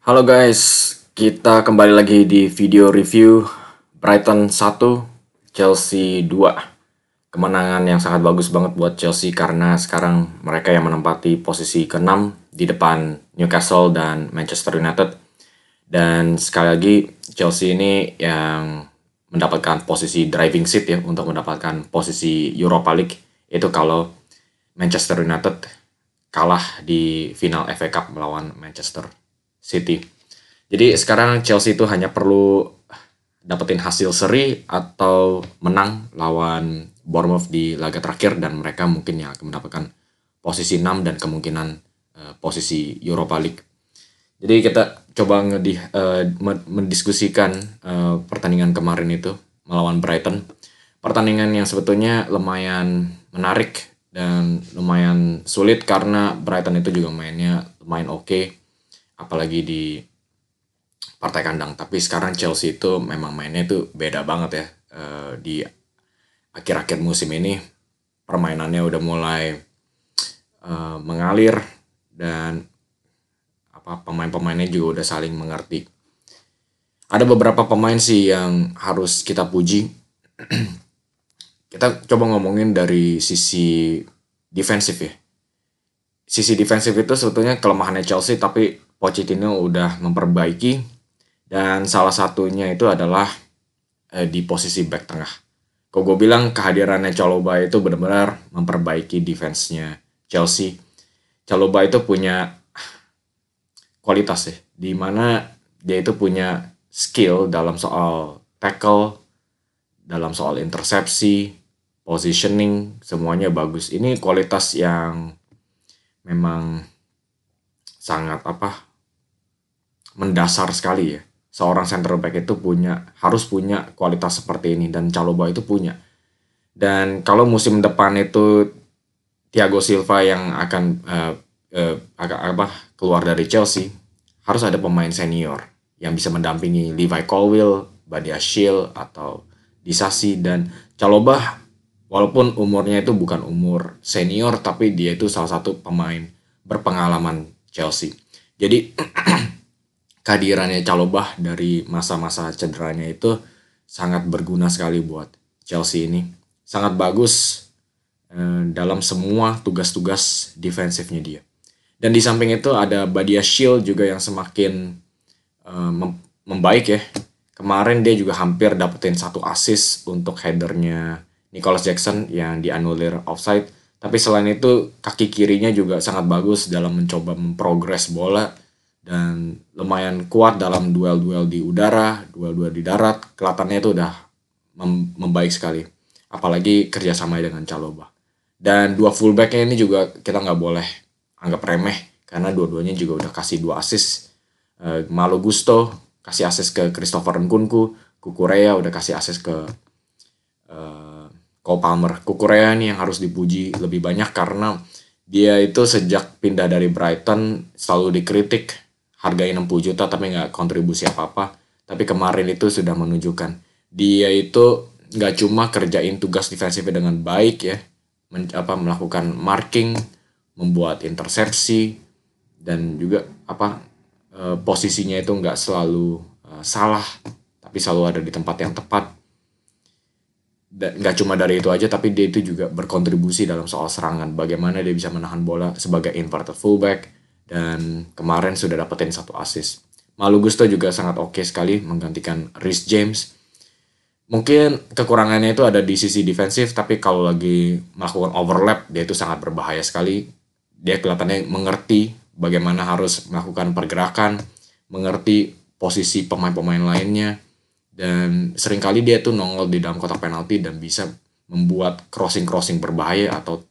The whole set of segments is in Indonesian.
Halo guys, kita kembali lagi di video review Brighton 1, Chelsea 2. Kemenangan yang sangat bagus banget buat Chelsea karena sekarang mereka yang menempati posisi ke-6 di depan Newcastle dan Manchester United. Dan sekali lagi Chelsea ini yang mendapatkan posisi driving seat ya untuk mendapatkan posisi Europa League, itu kalau Manchester United kalah di final FA Cup melawan Manchester City. Jadi sekarang Chelsea itu hanya perlu dapetin hasil seri atau menang lawan Bournemouth di laga terakhir dan mereka mungkin yang akan mendapatkan posisi 6 dan kemungkinan posisi Europa League. Jadi kita coba mendiskusikan pertandingan kemarin itu melawan Brighton. Pertandingan yang sebetulnya lumayan menarik dan lumayan sulit karena Brighton itu juga mainnya lumayan oke, apalagi di partai kandang. Tapi sekarang Chelsea itu memang mainnya itu beda banget ya. Di akhir-akhir musim ini permainannya udah mulai mengalir dan pemain-pemainnya juga udah saling mengerti. Ada beberapa pemain sih yang harus kita puji. Kita coba ngomongin dari sisi defensif ya. Sisi defensif itu sebetulnya kelemahannya Chelsea, tapi Pochettino udah memperbaiki. Dan salah satunya itu adalah di posisi back tengah. Kalau gue bilang kehadirannya Chalobah itu benar-benar memperbaiki defense-nya Chelsea. Chalobah itu punya kualitas ya, di mana dia itu punya skill dalam soal tackle, dalam soal intersepsi, positioning, semuanya bagus. Ini kualitas yang memang sangat mendasar sekali ya. Seorang center back itu harus punya kualitas seperti ini dan Chalobah itu punya. Dan kalau musim depan itu Thiago Silva yang akan keluar dari Chelsea, harus ada pemain senior yang bisa mendampingi Levi Colwill, Badiashile atau Disasi. Dan Chalobah walaupun umurnya itu bukan umur senior, tapi dia itu salah satu pemain berpengalaman Chelsea. Jadi kehadirannya Chalobah dari masa-masa cederanya itu sangat berguna sekali buat Chelsea ini. Sangat bagus dalam semua tugas-tugas defensifnya dia. Dan di samping itu ada Badiashile juga yang semakin membaik ya. Kemarin dia juga hampir dapetin 1 assist untuk headernya Nicholas Jackson yang dianulir offside. Tapi selain itu kaki kirinya juga sangat bagus dalam mencoba memprogres bola dan lumayan kuat dalam duel-duel di udara, duel-duel di darat. Kelihatannya itu udah membaik sekali. Apalagi kerjasama dengan Chalobah. Dan dua fullbacknya ini juga kita nggak boleh anggap remeh karena dua-duanya juga udah kasih 2 assist. Malo Gusto kasih assist ke Christopher Nkunku, Cucurella udah kasih assist ke Cole Palmer. Cucurella ini yang harus dipuji lebih banyak karena dia itu sejak pindah dari Brighton selalu dikritik, harganya 60 juta tapi nggak kontribusi apa-apa. Tapi kemarin itu sudah menunjukkan dia itu nggak cuma kerjain tugas defensifnya dengan baik ya, melakukan marking, membuat intersepsi, dan juga posisinya itu nggak selalu salah, tapi selalu ada di tempat yang tepat. Dan nggak cuma dari itu aja, tapi dia itu juga berkontribusi dalam soal serangan. Bagaimana dia bisa menahan bola sebagai inverted fullback, dan kemarin sudah dapetin 1 assist. Malo Gusto juga sangat oke sekali menggantikan Reece James. Mungkin kekurangannya itu ada di sisi defensif, tapi kalau lagi melakukan overlap, dia itu sangat berbahaya sekali. Dia kelihatannya mengerti bagaimana harus melakukan pergerakan, mengerti posisi pemain-pemain lainnya, dan seringkali dia tuh nongol di dalam kotak penalti dan bisa membuat crossing-crossing berbahaya atau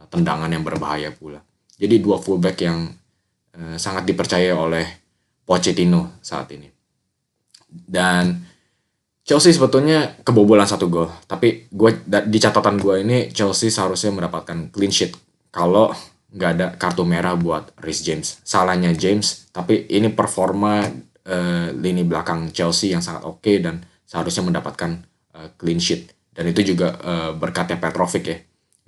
tendangan yang berbahaya pula. Jadi 2 fullback yang sangat dipercaya oleh Pochettino saat ini. Dan Chelsea sebetulnya kebobolan 1 gol, tapi di catatan gue ini Chelsea seharusnya mendapatkan clean sheet kalau nggak ada kartu merah buat Reece James. Salahnya James, tapi ini performa lini belakang Chelsea yang sangat oke dan seharusnya mendapatkan clean sheet. Dan itu juga berkatnya Petrovic ya.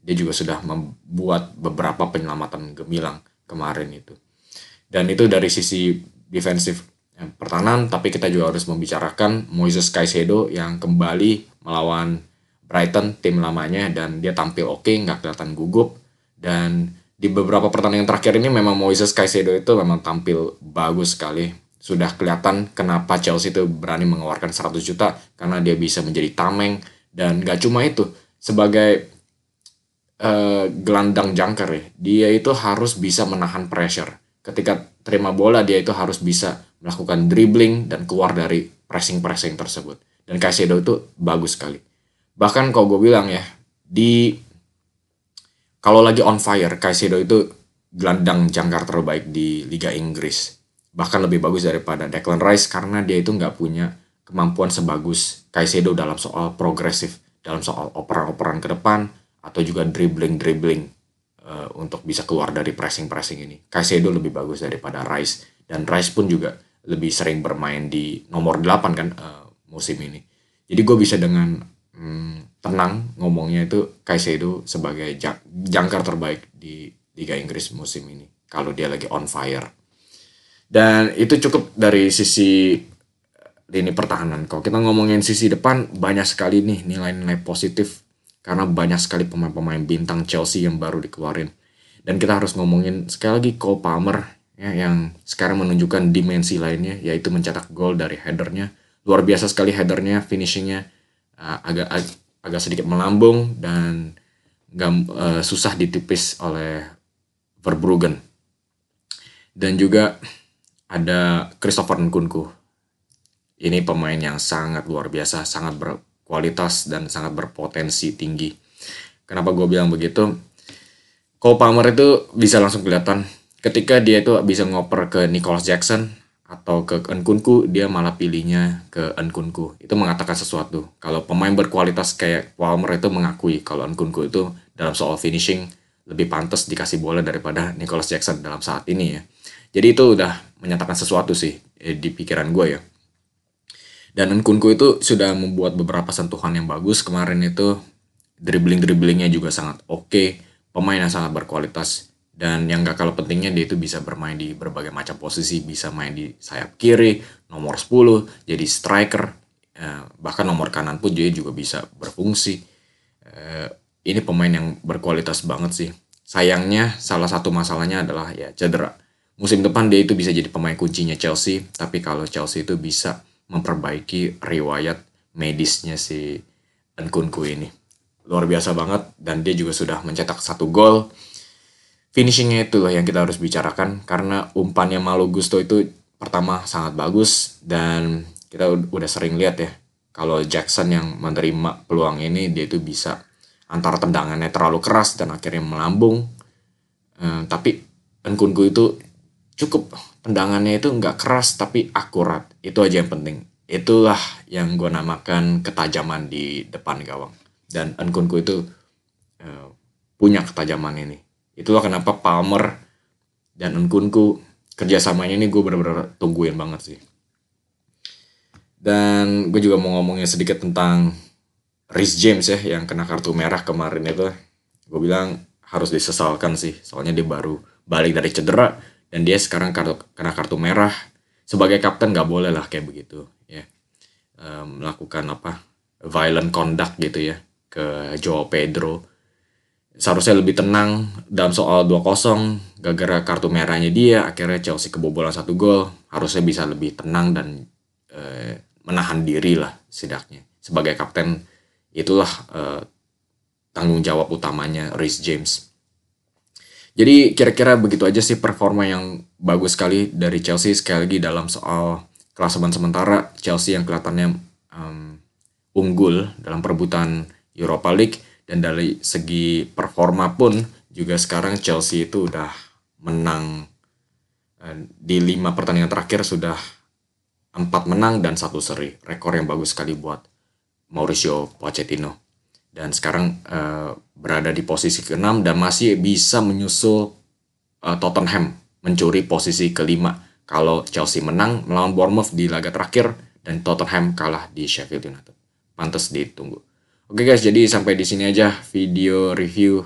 Dia juga sudah membuat beberapa penyelamatan gemilang kemarin itu. Dan itu dari sisi defensif pertahanan, tapi kita juga harus membicarakan Moises Caicedo yang kembali melawan Brighton, tim lamanya, dan dia tampil oke, nggak kelihatan gugup. Dan di beberapa pertandingan terakhir ini memang Moises Caicedo itu memang tampil bagus sekali. Sudah kelihatan kenapa Chelsea itu berani mengeluarkan 100 juta, karena dia bisa menjadi tameng. Dan nggak cuma itu, sebagai gelandang jangkar ya, dia itu harus bisa menahan pressure. Ketika terima bola, dia itu harus bisa melakukan dribbling dan keluar dari pressing-pressing tersebut. Dan Caicedo itu bagus sekali. Bahkan kalau gue bilang ya, kalau lagi on fire, Caicedo itu gelandang jangkar terbaik di Liga Inggris. Bahkan lebih bagus daripada Declan Rice karena dia itu nggak punya kemampuan sebagus Caicedo dalam soal progresif, dalam soal operan-operan ke depan, atau juga dribbling untuk bisa keluar dari pressing-pressing ini. Caicedo lebih bagus daripada Rice, dan Rice pun juga lebih sering bermain di nomor 8 kan musim ini. Jadi gue bisa dengan tenang ngomongnya itu Caicedo sebagai jangkar terbaik di Liga Inggris musim ini kalau dia lagi on fire. Dan itu cukup dari sisi lini pertahanan. Kalau kita ngomongin sisi depan, banyak sekali nih nilai-nilai positif karena banyak sekali pemain-pemain bintang Chelsea yang baru dikeluarin. Dan kita harus ngomongin sekali lagi Cole Palmer ya, yang sekarang menunjukkan dimensi lainnya, yaitu mencetak gol dari headernya. Luar biasa sekali headernya, finishingnya agak sedikit melambung dan susah ditipis oleh Verbruggen. Dan juga ada Christopher Nkunku. Ini pemain yang sangat luar biasa, sangat berkualitas dan sangat berpotensi tinggi. Kenapa gue bilang begitu? Cole Palmer itu bisa langsung kelihatan ketika dia itu bisa ngoper ke Nicholas Jackson atau ke Nkunku, dia malah pilihnya ke Nkunku. Itu mengatakan sesuatu. Kalau pemain berkualitas kayak Palmer itu mengakui kalau Nkunku itu dalam soal finishing lebih pantas dikasih bola daripada Nicholas Jackson dalam saat ini ya. Jadi itu udah menyatakan sesuatu sih di pikiran gue ya. Dan Nkunku itu sudah membuat beberapa sentuhan yang bagus. Kemarin itu dribblingnya juga sangat oke. Pemain yang sangat berkualitas. Dan yang gak kalah pentingnya, dia itu bisa bermain di berbagai macam posisi. Bisa main di sayap kiri, nomor 10, jadi striker. Bahkan nomor kanan pun dia juga bisa berfungsi. Ini pemain yang berkualitas banget sih. Sayangnya salah satu masalahnya adalah ya cedera. Musim depan dia itu bisa jadi pemain kuncinya Chelsea. Tapi kalau Chelsea itu bisa memperbaiki riwayat medisnya si Nkunku ini. Luar biasa banget. Dan dia juga sudah mencetak 1 gol. Finishingnya itulah yang kita harus bicarakan. Karena umpannya Malo Gusto itu pertama sangat bagus. Dan kita udah sering lihat ya, kalau Jackson yang menerima peluang ini, dia itu bisa antara tendangannya terlalu keras dan akhirnya melambung. Tapi Nkunku itu cukup tendangannya itu nggak keras tapi akurat. Itu aja yang penting. Itulah yang gue namakan ketajaman di depan gawang. Dan Nkunku itu punya ketajaman ini. Itulah kenapa Palmer dan Nkunku kerjasamanya ini gue benar-benar tungguin banget sih. Dan gue juga mau ngomongin sedikit tentang Reece James ya, yang kena kartu merah kemarin itu. Gue bilang harus disesalkan sih, soalnya dia baru balik dari cedera dan dia sekarang kena kartu merah. Sebagai kapten gak boleh lah kayak begitu ya, melakukan violent conduct gitu ya ke Joao Pedro. Seharusnya lebih tenang dalam soal 2-0. Gara-gara kartu merahnya dia, akhirnya Chelsea kebobolan 1 gol. Harusnya bisa lebih tenang dan menahan diri lah setidaknya. Sebagai kapten, itulah tanggung jawab utamanya Reece James. Jadi kira-kira begitu aja sih performa yang bagus sekali dari Chelsea. Sekali lagi dalam soal klasemen sementara, Chelsea yang kelihatannya unggul dalam perebutan Europa League. Dan dari segi performa pun juga sekarang Chelsea itu udah menang di 5 pertandingan terakhir, sudah 4 menang dan 1 seri. Rekor yang bagus sekali buat Mauricio Pochettino. Dan sekarang berada di posisi ke-6 dan masih bisa menyusul Tottenham mencuri posisi ke-5 kalau Chelsea menang melawan Bournemouth di laga terakhir dan Tottenham kalah di Sheffield United. Pantas ditunggu. Oke guys, jadi sampai di sini aja video review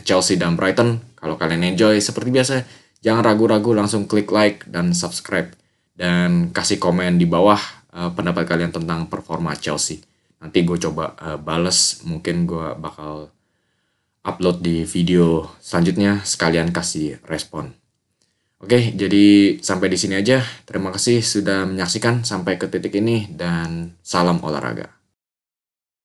Chelsea dan Brighton. Kalau kalian enjoy seperti biasa, jangan ragu-ragu langsung klik like dan subscribe. dan kasih komen di bawah pendapat kalian tentang performa Chelsea. Nanti gue coba bales, mungkin gue bakal upload di video selanjutnya sekalian kasih respon. Oke, jadi sampai di sini aja. Terima kasih sudah menyaksikan sampai ke titik ini dan salam olahraga.